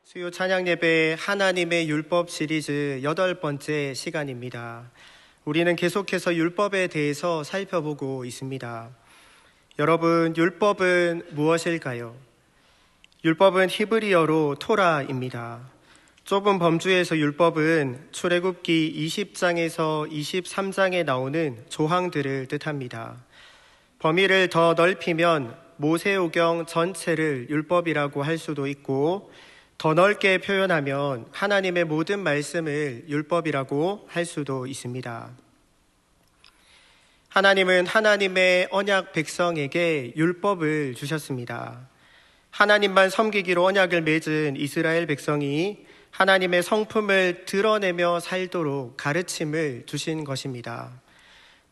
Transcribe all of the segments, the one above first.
수요 찬양 예배 하나님의 율법 시리즈 8번째 시간입니다. 우리는 계속해서 율법에 대해서 살펴보고 있습니다. 여러분, 율법은 무엇일까요? 율법은 히브리어로 토라입니다. 좁은 범주에서 율법은 출애굽기 20장에서 23장에 나오는 조항들을 뜻합니다. 범위를 더 넓히면 모세오경 전체를 율법이라고 할 수도 있고, 더 넓게 표현하면 하나님의 모든 말씀을 율법이라고 할 수도 있습니다. 하나님은 하나님의 언약 백성에게 율법을 주셨습니다. 하나님만 섬기기로 언약을 맺은 이스라엘 백성이 하나님의 성품을 드러내며 살도록 가르침을 주신 것입니다.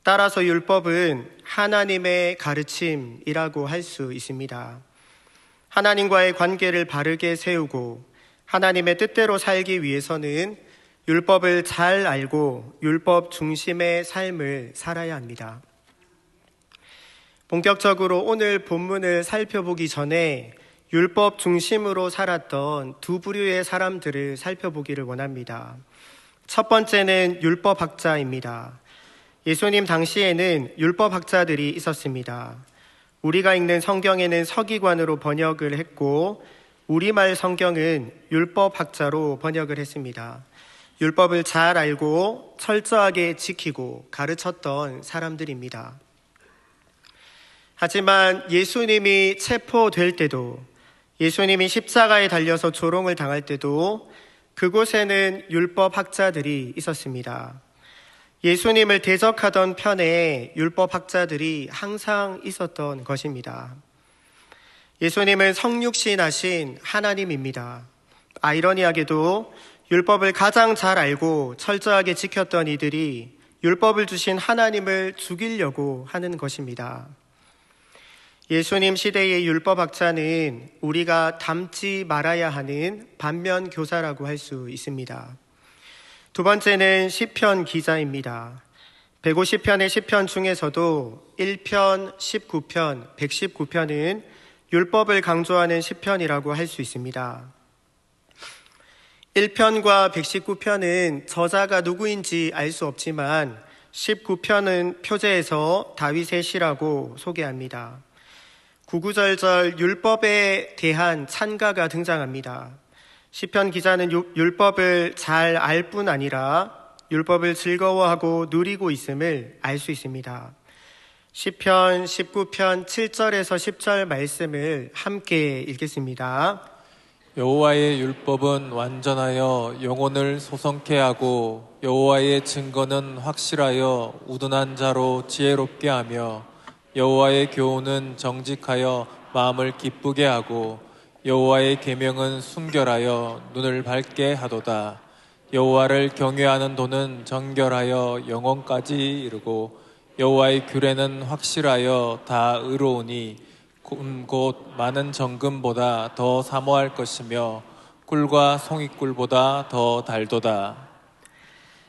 따라서 율법은 하나님의 가르침이라고 할 수 있습니다. 하나님과의 관계를 바르게 세우고 하나님의 뜻대로 살기 위해서는 율법을 잘 알고 율법 중심의 삶을 살아야 합니다. 본격적으로 오늘 본문을 살펴보기 전에 율법 중심으로 살았던 두 부류의 사람들을 살펴보기를 원합니다. 첫 번째는 율법학자입니다. 예수님 당시에는 율법학자들이 있었습니다. 우리가 읽는 성경에는 서기관으로 번역을 했고 우리말 성경은 율법학자로 번역을 했습니다. 율법을 잘 알고 철저하게 지키고 가르쳤던 사람들입니다. 하지만 예수님이 체포될 때도, 예수님이 십자가에 달려서 조롱을 당할 때도 그곳에는 율법학자들이 있었습니다. 예수님을 대적하던 편에 율법학자들이 항상 있었던 것입니다. 예수님은 성육신하신 하나님입니다. 아이러니하게도 율법을 가장 잘 알고 철저하게 지켰던 이들이 율법을 주신 하나님을 죽이려고 하는 것입니다. 예수님 시대의 율법학자는 우리가 닮지 말아야 하는 반면교사라고 할 수 있습니다. 두 번째는 시편 기자입니다. 150편의 시편 중에서도 1편, 19편, 119편은 율법을 강조하는 시편이라고 할 수 있습니다. 1편과 119편은 저자가 누구인지 알 수 없지만 19편은 표제에서 다윗의 시라고 소개합니다. 구구절절 율법에 대한 찬가가 등장합니다. 시편 기자는 율법을 잘 알 뿐 아니라 율법을 즐거워하고 누리고 있음을 알 수 있습니다. 시편 19편 7절에서 10절 말씀을 함께 읽겠습니다. 여호와의 율법은 완전하여 영혼을 소성케 하고 여호와의 증거는 확실하여 우둔한 자로 지혜롭게 하며 여호와의 교훈은 정직하여 마음을 기쁘게 하고 여호와의 계명은 순결하여 눈을 밝게 하도다. 여호와를 경외하는 도는 정결하여 영혼까지 이르고 여호와의 규례는 확실하여 다 의로우니 곧 많은 정금보다 더 사모할 것이며 꿀과 송이꿀보다 더 달도다.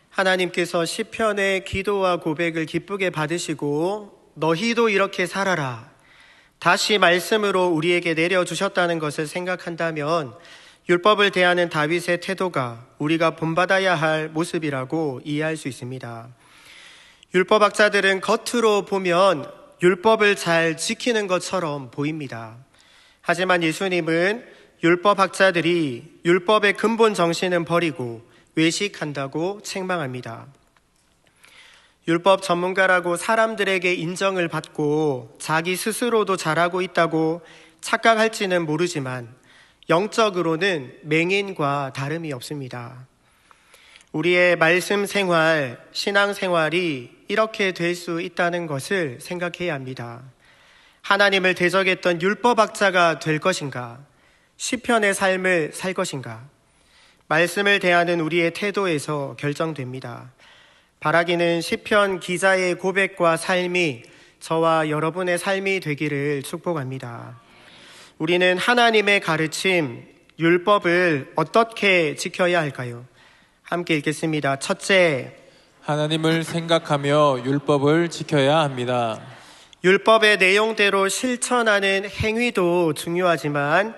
하나님께서 시편의 기도와 고백을 기쁘게 받으시고 너희도 이렇게 살아라, 다시 말씀으로 우리에게 내려주셨다는 것을 생각한다면 율법을 대하는 다윗의 태도가 우리가 본받아야 할 모습이라고 이해할 수 있습니다. 율법학자들은 겉으로 보면 율법을 잘 지키는 것처럼 보입니다. 하지만 예수님은 율법학자들이 율법의 근본 정신은 버리고 외식한다고 책망합니다. 율법 전문가라고 사람들에게 인정을 받고 자기 스스로도 잘하고 있다고 착각할지는 모르지만 영적으로는 맹인과 다름이 없습니다. 우리의 말씀 생활, 신앙 생활이 이렇게 될 수 있다는 것을 생각해야 합니다. 하나님을 대적했던 율법학자가 될 것인가? 시편의 삶을 살 것인가? 말씀을 대하는 우리의 태도에서 결정됩니다. 바라기는 시편 기자의 고백과 삶이 저와 여러분의 삶이 되기를 축복합니다. 우리는 하나님의 가르침, 율법을 어떻게 지켜야 할까요? 함께 읽겠습니다. 첫째, 하나님을 생각하며 율법을 지켜야 합니다. 율법의 내용대로 실천하는 행위도 중요하지만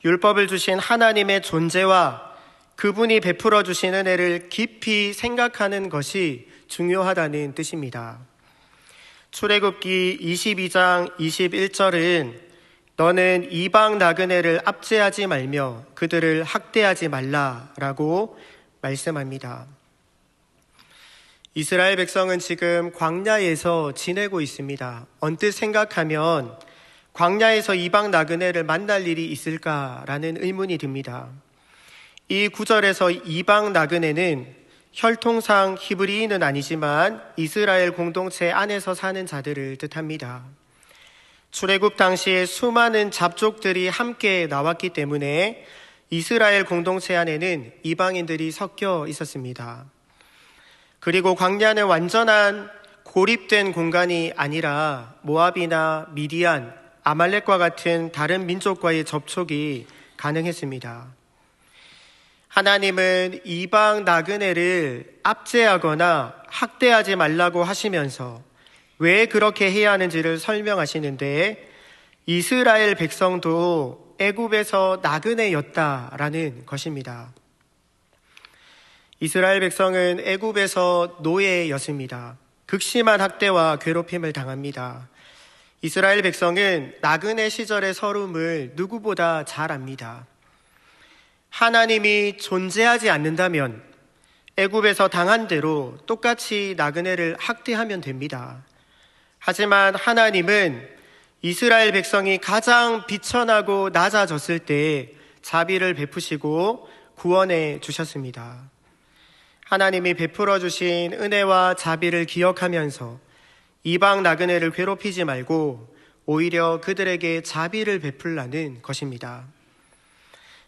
율법을 주신 하나님의 존재와 그분이 베풀어 주신 은혜를 깊이 생각하는 것이 중요하다는 뜻입니다. 출애굽기 22장 21절은 너는 이방 나그네를 압제하지 말며 그들을 학대하지 말라라고 말씀합니다. 이스라엘 백성은 지금 광야에서 지내고 있습니다. 언뜻 생각하면 광야에서 이방 나그네를 만날 일이 있을까라는 의문이 듭니다. 이 구절에서 이방 나그네는 혈통상 히브리인은 아니지만 이스라엘 공동체 안에서 사는 자들을 뜻합니다. 출애굽 당시에 수많은 잡족들이 함께 나왔기 때문에 이스라엘 공동체 안에는 이방인들이 섞여 있었습니다. 그리고 광야는 완전한 고립된 공간이 아니라 모압이나 미디안, 아말렉과 같은 다른 민족과의 접촉이 가능했습니다. 하나님은 이방 나그네를 압제하거나 학대하지 말라고 하시면서 왜 그렇게 해야 하는지를 설명하시는데 이스라엘 백성도 애굽에서 나그네였다라는 것입니다. 이스라엘 백성은 애굽에서 노예였습니다. 극심한 학대와 괴롭힘을 당합니다. 이스라엘 백성은 나그네 시절의 서름을 누구보다 잘 압니다. 하나님이 존재하지 않는다면 애굽에서 당한 대로 똑같이 나그네를 학대하면 됩니다. 하지만 하나님은 이스라엘 백성이 가장 비천하고 낮아졌을 때 자비를 베푸시고 구원해 주셨습니다. 하나님이 베풀어 주신 은혜와 자비를 기억하면서 이방 나그네를 괴롭히지 말고 오히려 그들에게 자비를 베풀라는 것입니다.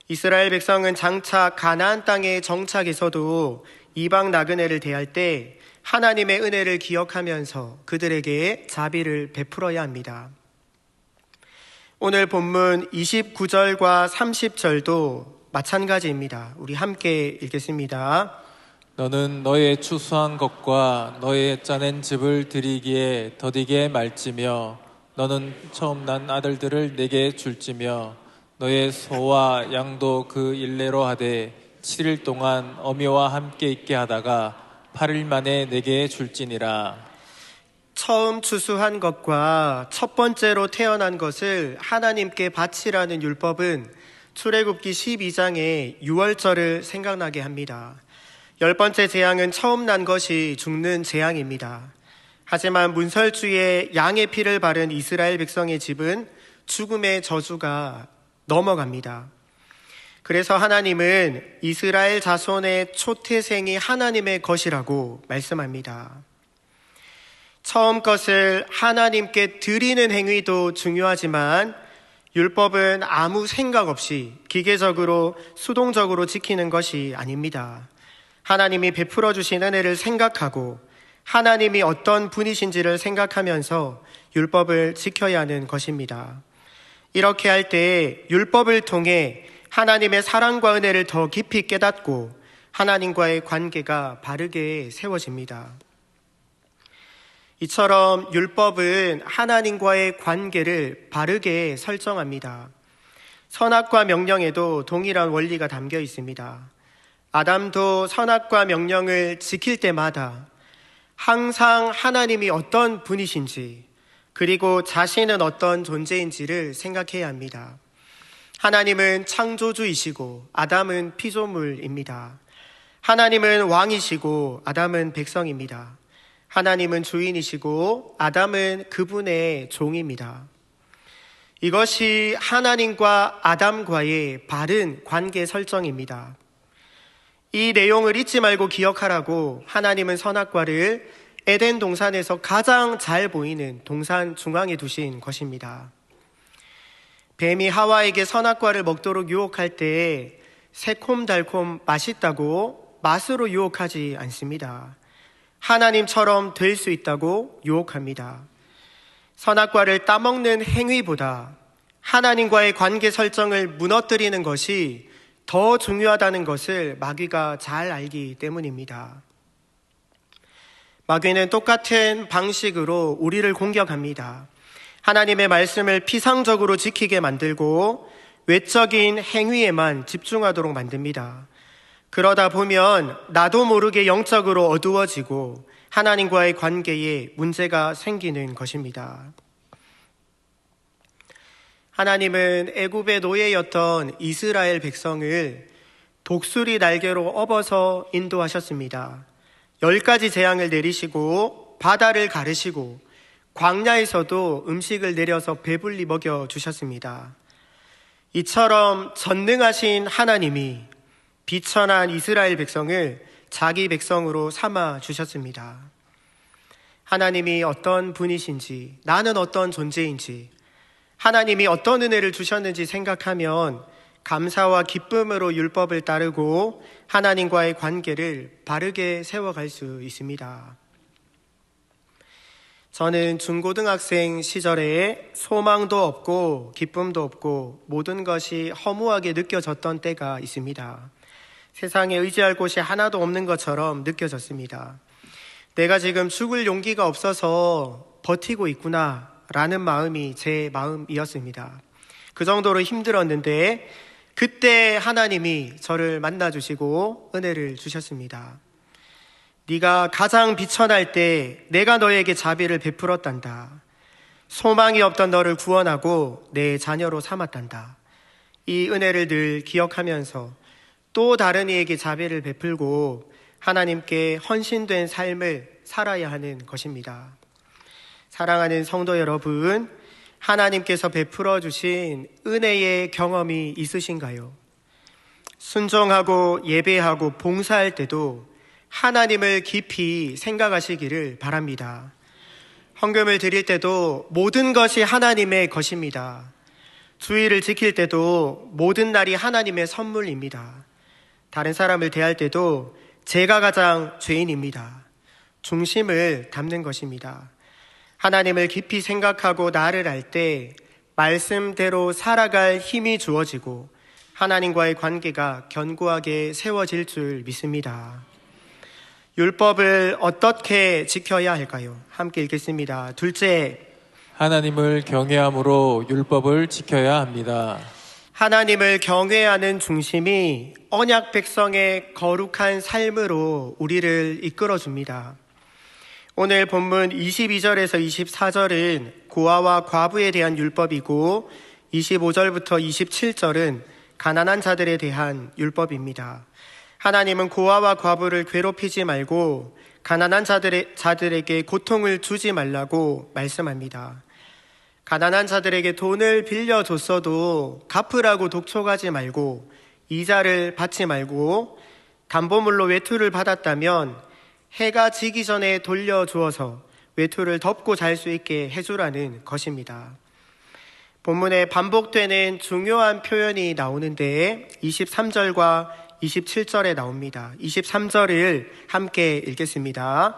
이스라엘 백성은 장차 가나안 땅에 정착해서도 이방 나그네를 대할 때 하나님의 은혜를 기억하면서 그들에게 자비를 베풀어야 합니다. 오늘 본문 29절과 30절도 마찬가지입니다. 우리 함께 읽겠습니다. 너는 너의 추수한 것과 너의 짜낸 즙을 드리기에 더디게 말지며 너는 처음 난 아들들을 내게 줄지며 너의 소와 양도 그 일례로 하되 7일 동안 어미와 함께 있게 하다가 8일 만에 내게 줄지니라. 처음 추수한 것과 첫 번째로 태어난 것을 하나님께 바치라는 율법은 출애굽기 12장의 6월절을 생각나게 합니다. 10번째 재앙은 처음 난 것이 죽는 재앙입니다. 하지만 문설주에 양의 피를 바른 이스라엘 백성의 집은 죽음의 저주가 넘어갑니다. 그래서 하나님은 이스라엘 자손의 초태생이 하나님의 것이라고 말씀합니다. 처음 것을 하나님께 드리는 행위도 중요하지만 율법은 아무 생각 없이 기계적으로 수동적으로 지키는 것이 아닙니다. 하나님이 베풀어 주신 은혜를 생각하고 하나님이 어떤 분이신지를 생각하면서 율법을 지켜야 하는 것입니다. 이렇게 할 때 율법을 통해 하나님의 사랑과 은혜를 더 깊이 깨닫고 하나님과의 관계가 바르게 세워집니다. 이처럼 율법은 하나님과의 관계를 바르게 설정합니다. 선악과 명령에도 동일한 원리가 담겨 있습니다. 아담도 선악과 명령을 지킬 때마다 항상 하나님이 어떤 분이신지 그리고 자신은 어떤 존재인지를 생각해야 합니다. 하나님은 창조주이시고 아담은 피조물입니다. 하나님은 왕이시고 아담은 백성입니다. 하나님은 주인이시고 아담은 그분의 종입니다. 이것이 하나님과 아담과의 바른 관계 설정입니다. 이 내용을 잊지 말고 기억하라고 하나님은 선악과를 에덴 동산에서 가장 잘 보이는 동산 중앙에 두신 것입니다. 뱀이 하와에게 선악과를 먹도록 유혹할 때 새콤달콤 맛있다고 맛으로 유혹하지 않습니다. 하나님처럼 될 수 있다고 유혹합니다. 선악과를 따먹는 행위보다 하나님과의 관계 설정을 무너뜨리는 것이 더 중요하다는 것을 마귀가 잘 알기 때문입니다. 마귀는 똑같은 방식으로 우리를 공격합니다. 하나님의 말씀을 피상적으로 지키게 만들고 외적인 행위에만 집중하도록 만듭니다. 그러다 보면 나도 모르게 영적으로 어두워지고 하나님과의 관계에 문제가 생기는 것입니다. 하나님은 애굽의 노예였던 이스라엘 백성을 독수리 날개로 업어서 인도하셨습니다. 10가지 재앙을 내리시고 바다를 가르시고 광야에서도 음식을 내려서 배불리 먹여주셨습니다. 이처럼 전능하신 하나님이 비천한 이스라엘 백성을 자기 백성으로 삼아 주셨습니다. 하나님이 어떤 분이신지, 나는 어떤 존재인지, 하나님이 어떤 은혜를 주셨는지 생각하면 감사와 기쁨으로 율법을 따르고 하나님과의 관계를 바르게 세워갈 수 있습니다. 저는 중고등학생 시절에 소망도 없고 기쁨도 없고 모든 것이 허무하게 느껴졌던 때가 있습니다. 세상에 의지할 곳이 하나도 없는 것처럼 느껴졌습니다. 내가 지금 죽을 용기가 없어서 버티고 있구나 라는 마음이 제 마음이었습니다. 그 정도로 힘들었는데 그때 하나님이 저를 만나주시고 은혜를 주셨습니다. 네가 가장 비천할 때 내가 너에게 자비를 베풀었단다. 소망이 없던 너를 구원하고 내 자녀로 삼았단다. 이 은혜를 늘 기억하면서 또 다른 이에게 자비를 베풀고 하나님께 헌신된 삶을 살아야 하는 것입니다. 사랑하는 성도 여러분, 하나님께서 베풀어 주신 은혜의 경험이 있으신가요? 순종하고 예배하고 봉사할 때도 하나님을 깊이 생각하시기를 바랍니다. 헌금을 드릴 때도 모든 것이 하나님의 것입니다. 주의를 지킬 때도 모든 날이 하나님의 선물입니다. 다른 사람을 대할 때도 제가 가장 죄인입니다. 중심을 담는 것입니다. 하나님을 깊이 생각하고 나를 알 때 말씀대로 살아갈 힘이 주어지고 하나님과의 관계가 견고하게 세워질 줄 믿습니다. 율법을 어떻게 지켜야 할까요? 함께 읽겠습니다. 둘째, 하나님을 경외함으로 율법을 지켜야 합니다. 하나님을 경외하는 중심이 언약 백성의 거룩한 삶으로 우리를 이끌어줍니다. 오늘 본문 22절에서 24절은 고아와 과부에 대한 율법이고 25절부터 27절은 가난한 자들에 대한 율법입니다. 하나님은 고아와 과부를 괴롭히지 말고 가난한 자들에게 고통을 주지 말라고 말씀합니다. 가난한 자들에게 돈을 빌려줬어도 갚으라고 독촉하지 말고 이자를 받지 말고 담보물로 외투를 받았다면 해가 지기 전에 돌려주어서 외투를 덮고 잘 수 있게 해주라는 것입니다. 본문에 반복되는 중요한 표현이 나오는데 23절과 27절에 나옵니다. 23절을 함께 읽겠습니다.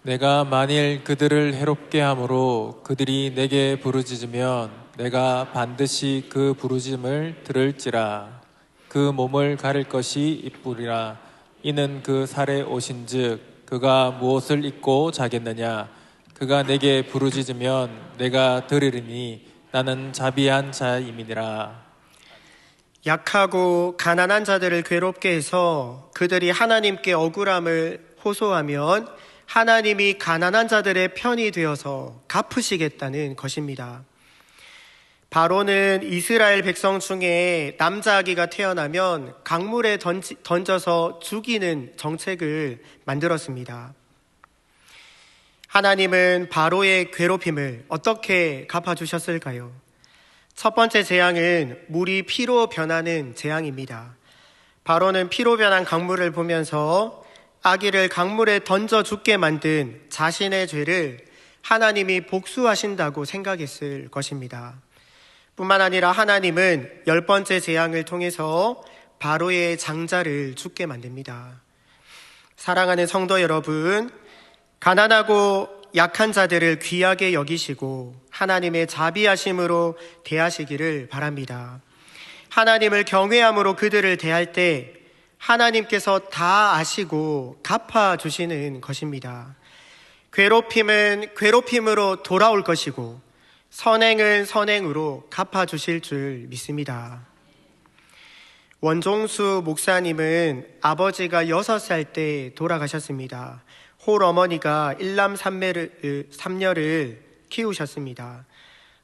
내가 만일 그들을 해롭게 함으로 그들이 내게 부르짖으면 내가 반드시 그 부르짖음을 들을지라. 그 몸을 가릴 것이 이쁘리라. 이는 그 살에 오신즉 그가 무엇을 입고 자겠느냐. 그가 내게 부르짖으면 내가 들으리니 나는 자비한 자임이니라. 약하고 가난한 자들을 괴롭게 해서 그들이 하나님께 억울함을 호소하면 하나님이 가난한 자들의 편이 되어서 갚으시겠다는 것입니다. 바로는 이스라엘 백성 중에 남자아기가 태어나면 강물에 던져서 죽이는 정책을 만들었습니다. 하나님은 바로의 괴롭힘을 어떻게 갚아주셨을까요? 첫 번째 재앙은 물이 피로 변하는 재앙입니다. 바로는 피로 변한 강물을 보면서 아기를 강물에 던져 죽게 만든 자신의 죄를 하나님이 복수하신다고 생각했을 것입니다. 뿐만 아니라 하나님은 10번째 재앙을 통해서 바로의 장자를 죽게 만듭니다. 사랑하는 성도 여러분, 가난하고 약한 자들을 귀하게 여기시고 하나님의 자비하심으로 대하시기를 바랍니다. 하나님을 경외함으로 그들을 대할 때 하나님께서 다 아시고 갚아주시는 것입니다. 괴롭힘은 괴롭힘으로 돌아올 것이고 선행은 선행으로 갚아주실 줄 믿습니다. 원종수 목사님은 아버지가 6살 때 돌아가셨습니다. 홀 어머니가 일남 삼녀를 키우셨습니다.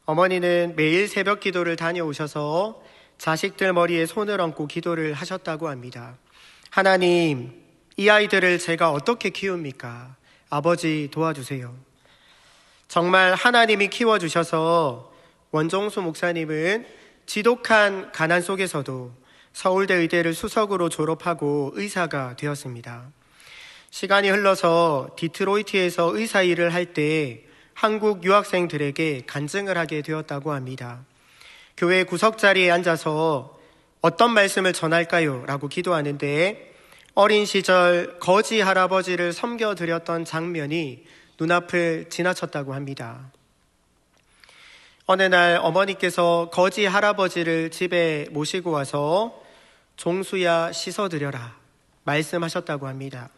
어머니는 매일 새벽 기도를 다녀오셔서 자식들 머리에 손을 얹고 기도를 하셨다고 합니다. 하나님, 이 아이들을 제가 어떻게 키웁니까? 아버지 도와주세요. 정말 하나님이 키워주셔서 원종수 목사님은 지독한 가난 속에서도 서울대 의대를 수석으로 졸업하고 의사가 되었습니다. 시간이 흘러서 디트로이트에서 의사 일을 할 때 한국 유학생들에게 간증을 하게 되었다고 합니다. 교회 구석자리에 앉아서 어떤 말씀을 전할까요? 라고 기도하는데 어린 시절 거지 할아버지를 섬겨드렸던 장면이 눈앞을 지나쳤다고 합니다. 어느 날 어머니께서 거지 할아버지를 집에 모시고 와서 종수야 씻어드려라 말씀하셨다고 합니다.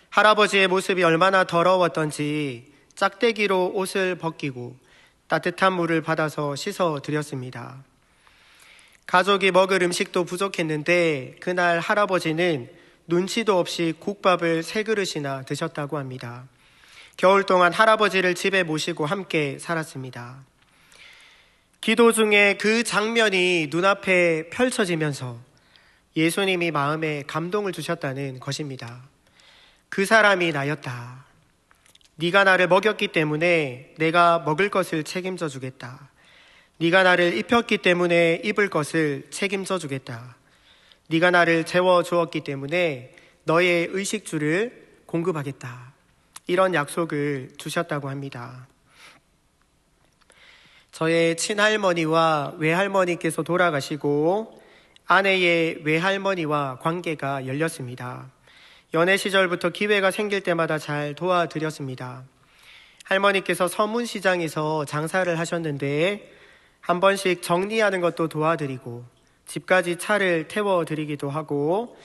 할아버지의 모습이 얼마나 더러웠던지 짝대기로 옷을 벗기고 따뜻한 물을 받아서 씻어드렸습니다. 가족이 먹을 음식도 부족했는데 그날 할아버지는 눈치도 없이 국밥을 3그릇이나 드셨다고 합니다. 겨울 동안 할아버지를 집에 모시고 함께 살았습니다. 기도 중에 그 장면이 눈앞에 펼쳐지면서 예수님이 마음에 감동을 주셨다는 것입니다. 그 사람이 나였다. 네가 나를 먹였기 때문에 내가 먹을 것을 책임져 주겠다. 네가 나를 입혔기 때문에 입을 것을 책임져 주겠다. 네가 나를 재워주었기 때문에 너의 의식주를 공급하겠다. 이런 약속을 주셨다고 합니다. 저의 친할머니와 외할머니께서 돌아가시고 아내의 외할머니와 관계가 열렸습니다. 연애 시절부터 기회가 생길 때마다 잘 도와드렸습니다. 할머니께서 서문시장에서 장사를 하셨는데 한 번씩 정리하는 것도 도와드리고 집까지 차를 태워드리기도 하고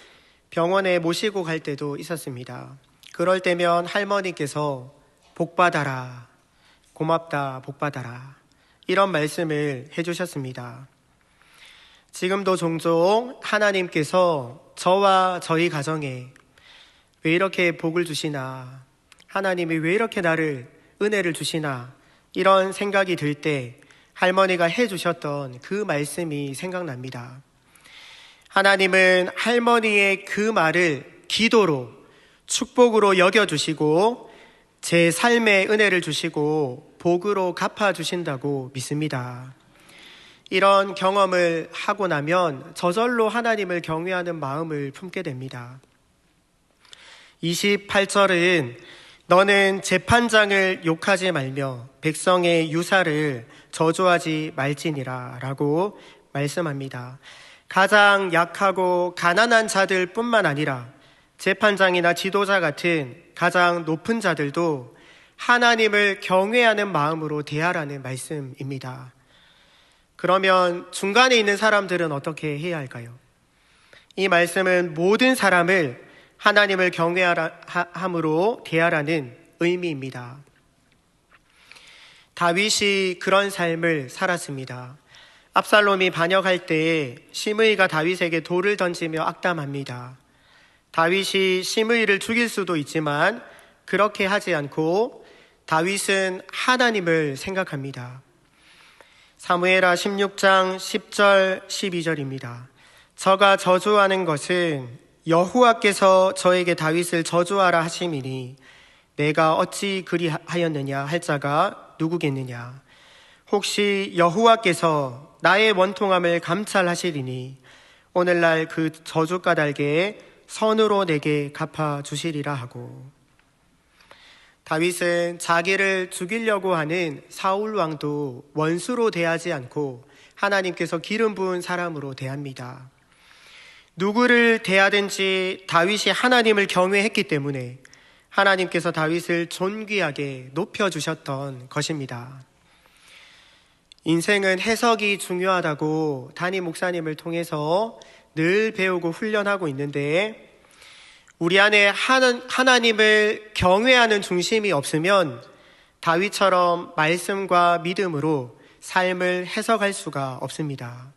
병원에 모시고 갈 때도 있었습니다. 그럴 때면 할머니께서 복받아라, 고맙다, 복받아라 이런 말씀을 해주셨습니다. 지금도 종종 하나님께서 저와 저희 가정에 왜 이렇게 복을 주시나, 하나님이 왜 이렇게 나를 은혜를 주시나 이런 생각이 들 때 할머니가 해주셨던 그 말씀이 생각납니다. 하나님은 할머니의 그 말을 기도로 축복으로 여겨주시고 제 삶에 은혜를 주시고 복으로 갚아주신다고 믿습니다. 이런 경험을 하고 나면 저절로 하나님을 경외하는 마음을 품게 됩니다. 28절은 너는 재판장을 욕하지 말며 백성의 유사를 저주하지 말지니라 라고 말씀합니다. 가장 약하고 가난한 자들 뿐만 아니라 재판장이나 지도자 같은 가장 높은 자들도 하나님을 경외하는 마음으로 대하라는 말씀입니다. 그러면 중간에 있는 사람들은 어떻게 해야 할까요? 이 말씀은 모든 사람을 하나님을 경외함으로 대하라는 의미입니다. 다윗이 그런 삶을 살았습니다. 압살롬이 반역할 때 시므이가 다윗에게 돌을 던지며 악담합니다. 다윗이 시므이를 죽일 수도 있지만 그렇게 하지 않고 다윗은 하나님을 생각합니다. 사무엘하 16장 10절 12절입니다. 저가 저주하는 것은 여호와께서 저에게 다윗을 저주하라 하심이니 내가 어찌 그리하였느냐 할 자가 누구겠느냐. 혹시 여호와께서 나의 원통함을 감찰하시리니 오늘날 그 저주 까닭에 선으로 내게 갚아주시리라 하고. 다윗은 자기를 죽이려고 하는 사울 왕도 원수로 대하지 않고 하나님께서 기름 부은 사람으로 대합니다. 누구를 대하든지 다윗이 하나님을 경외했기 때문에 하나님께서 다윗을 존귀하게 높여주셨던 것입니다. 인생은 해석이 중요하다고 담임 목사님을 통해서 늘 배우고 훈련하고 있는데 우리 안에 하나님을 경외하는 중심이 없으면 다윗처럼 말씀과 믿음으로 삶을 해석할 수가 없습니다.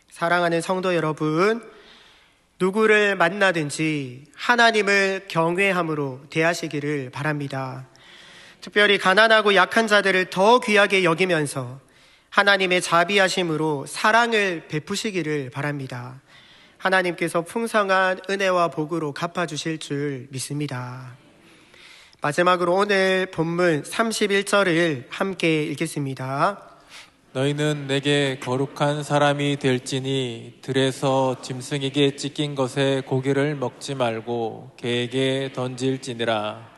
사랑하는 성도 여러분, 누구를 만나든지 하나님을 경외함으로 대하시기를 바랍니다. 특별히 가난하고 약한 자들을 더 귀하게 여기면서 하나님의 자비하심으로 사랑을 베푸시기를 바랍니다. 하나님께서 풍성한 은혜와 복으로 갚아주실 줄 믿습니다. 마지막으로 오늘 본문 31절을 함께 읽겠습니다. 너희는 내게 거룩한 사람이 될지니 들에서 짐승에게 찢긴 것에 고기를 먹지 말고 개에게 던질지니라.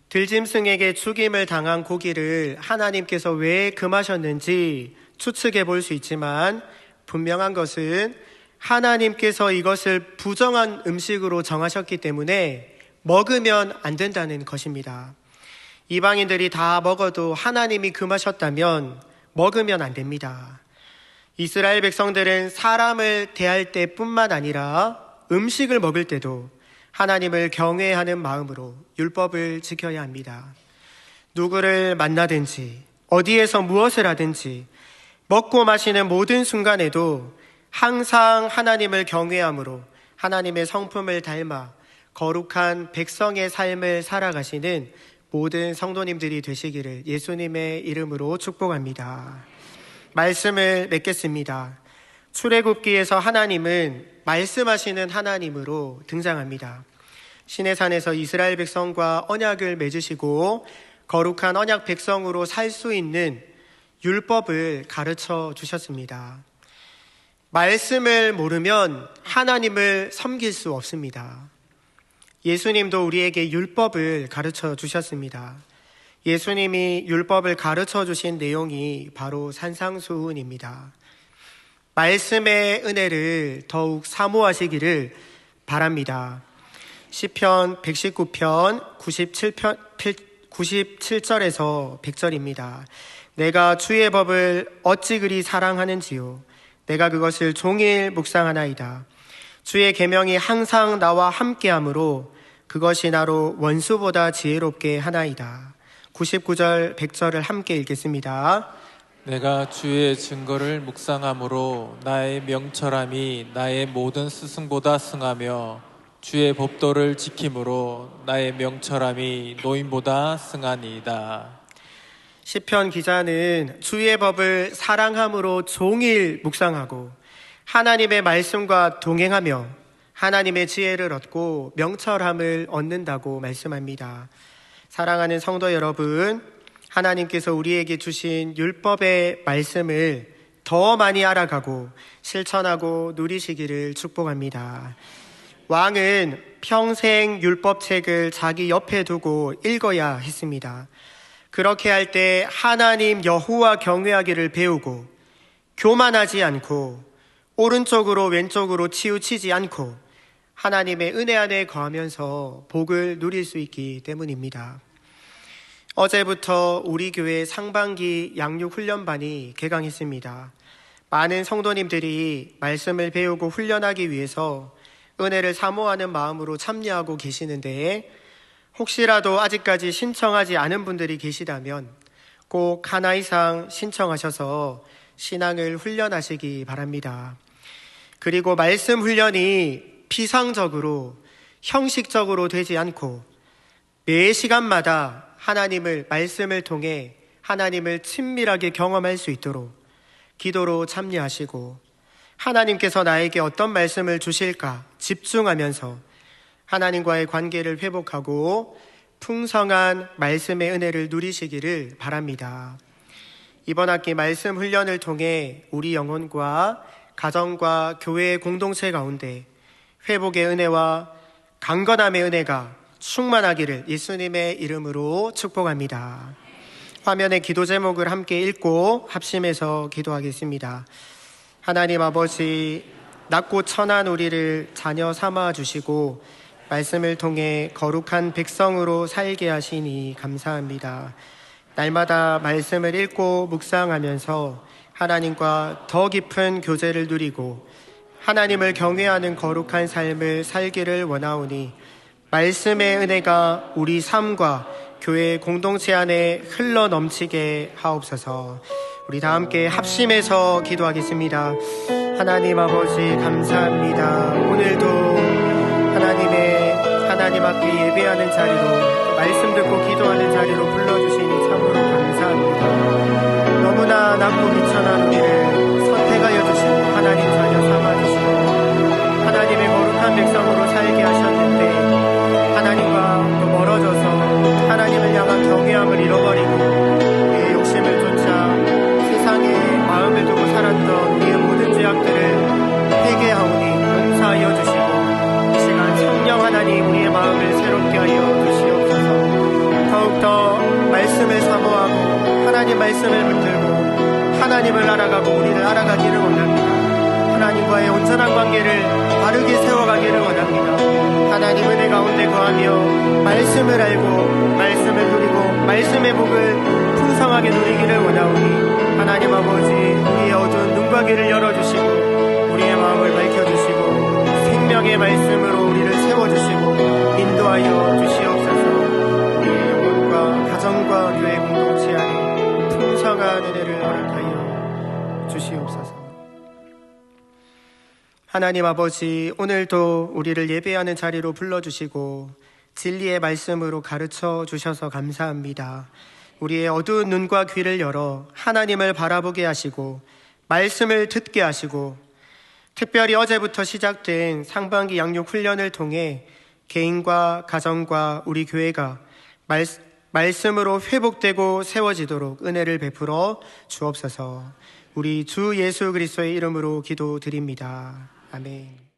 들짐승에게 죽임을 당한 고기를 하나님께서 왜 금하셨는지 추측해 볼 수 있지만 분명한 것은 하나님께서 이것을 부정한 음식으로 정하셨기 때문에 먹으면 안 된다는 것입니다. 이방인들이 다 먹어도 하나님이 금하셨다면 먹으면 안 됩니다. 이스라엘 백성들은 사람을 대할 때뿐만 아니라 음식을 먹을 때도 하나님을 경외하는 마음으로 율법을 지켜야 합니다. 누구를 만나든지 어디에서 무엇을 하든지 먹고 마시는 모든 순간에도 항상 하나님을 경외함으로 하나님의 성품을 닮아 거룩한 백성의 삶을 살아가시는 모든 성도님들이 되시기를 예수님의 이름으로 축복합니다. 말씀을 맺겠습니다. 출애굽기에서 하나님은 말씀하시는 하나님으로 등장합니다. 시내산에서 이스라엘 백성과 언약을 맺으시고 거룩한 언약 백성으로 살 수 있는 율법을 가르쳐 주셨습니다. 말씀을 모르면 하나님을 섬길 수 없습니다. 예수님도 우리에게 율법을 가르쳐 주셨습니다. 예수님이 율법을 가르쳐 주신 내용이 바로 산상수훈입니다. 말씀의 은혜를 더욱 사모하시기를 바랍니다. 시편 119편 97절에서 100절입니다. 내가 주의 법을 어찌 그리 사랑하는지요. 내가 그것을 종일 묵상하나이다. 주의 계명이 항상 나와 함께하므로 그것이 나로 원수보다 지혜롭게 하나이다. 99절 100절을 함께 읽겠습니다. 내가 주의 증거를 묵상함으로 나의 명철함이 나의 모든 스승보다 승하며 주의 법도를 지킴으로 나의 명철함이 노인보다 승하니이다. 시편 기자는 주의 법을 사랑함으로 종일 묵상하고 하나님의 말씀과 동행하며 하나님의 지혜를 얻고 명철함을 얻는다고 말씀합니다. 사랑하는 성도 여러분, 하나님께서 우리에게 주신 율법의 말씀을 더 많이 알아가고 실천하고 누리시기를 축복합니다. 왕은 평생 율법책을 자기 옆에 두고 읽어야 했습니다. 그렇게 할 때 하나님 여호와 경외하기를 배우고 교만하지 않고 오른쪽으로 왼쪽으로 치우치지 않고 하나님의 은혜 안에 거하면서 복을 누릴 수 있기 때문입니다. 어제부터 우리 교회 상반기 양육훈련반이 개강했습니다. 많은 성도님들이 말씀을 배우고 훈련하기 위해서 은혜를 사모하는 마음으로 참여하고 계시는데 혹시라도 아직까지 신청하지 않은 분들이 계시다면 꼭 하나 이상 신청하셔서 신앙을 훈련하시기 바랍니다. 그리고 말씀 훈련이 피상적으로 형식적으로 되지 않고 매 시간마다 하나님을 말씀을 통해 하나님을 친밀하게 경험할 수 있도록 기도로 참여하시고 하나님께서 나에게 어떤 말씀을 주실까 집중하면서 하나님과의 관계를 회복하고 풍성한 말씀의 은혜를 누리시기를 바랍니다. 이번 학기 말씀 훈련을 통해 우리 영혼과 가정과 교회의 공동체 가운데 회복의 은혜와 강건함의 은혜가 충만하기를 예수님의 이름으로 축복합니다. 화면에 기도 제목을 함께 읽고 합심해서 기도하겠습니다. 하나님 아버지, 낮고 천한 우리를 자녀 삼아 주시고 말씀을 통해 거룩한 백성으로 살게 하시니 감사합니다. 날마다 말씀을 읽고 묵상하면서 하나님과 더 깊은 교제를 누리고 하나님을 경외하는 거룩한 삶을 살기를 원하오니 말씀의 은혜가 우리 삶과 교회 공동체 안에 흘러 넘치게 하옵소서. 우리 다 함께 합심해서 기도하겠습니다. 하나님 아버지 감사합니다. 오늘도 하나님 앞에 예배하는 자리로, 말씀 듣고 기도하는 자리로 불러주시니 참으로 감사합니다. 너무나 낮고 비천한 우리를 선택하여 주시고 하나님 자녀 삼아주시고 하나님의 거룩한 백성으로 살게 하셨는데, 하나님과 또 멀어져서 하나님을 향한 경외함을 잃어버리고 우리의 욕심을 쫓아 세상에 마음을 두고 살았던 우리의 모든 죄악들을 회개하오니 용서하여 주시고, 이 시간 성령 하나님 우리의 마음을 새롭게 하여 주시옵소서. 더욱더 말씀을 사모하고 하나님 말씀을 붙들고 하나님을 알아가고 우리를 알아가기를 원합니다. 하나님과의 온전한 관계를 바르게 세워가기를 원합니다. 하나님 은혜 가운데 거하며 말씀을 알고 말씀을 누리고 말씀의 복을 풍성하게 누리기를 원하오니, 하나님 아버지 우리의 어두운 눈과 귀를 열어주시고 우리의 마음을 밝혀주시고 생명의 말씀으로 우리를 세워주시고 인도하여 주시옵소서. 우리의 영혼과 가정과 교회 공동체 안에 풍성한 은혜를 허락하여 주시옵소서. 하나님 아버지, 오늘도 우리를 예배하는 자리로 불러주시고 진리의 말씀으로 가르쳐 주셔서 감사합니다. 우리의 어두운 눈과 귀를 열어 하나님을 바라보게 하시고 말씀을 듣게 하시고, 특별히 어제부터 시작된 상반기 양육 훈련을 통해 개인과 가정과 우리 교회가 말씀으로 회복되고 세워지도록 은혜를 베풀어 주옵소서. 우리 주 예수 그리스도의 이름으로 기도드립니다. 아멘.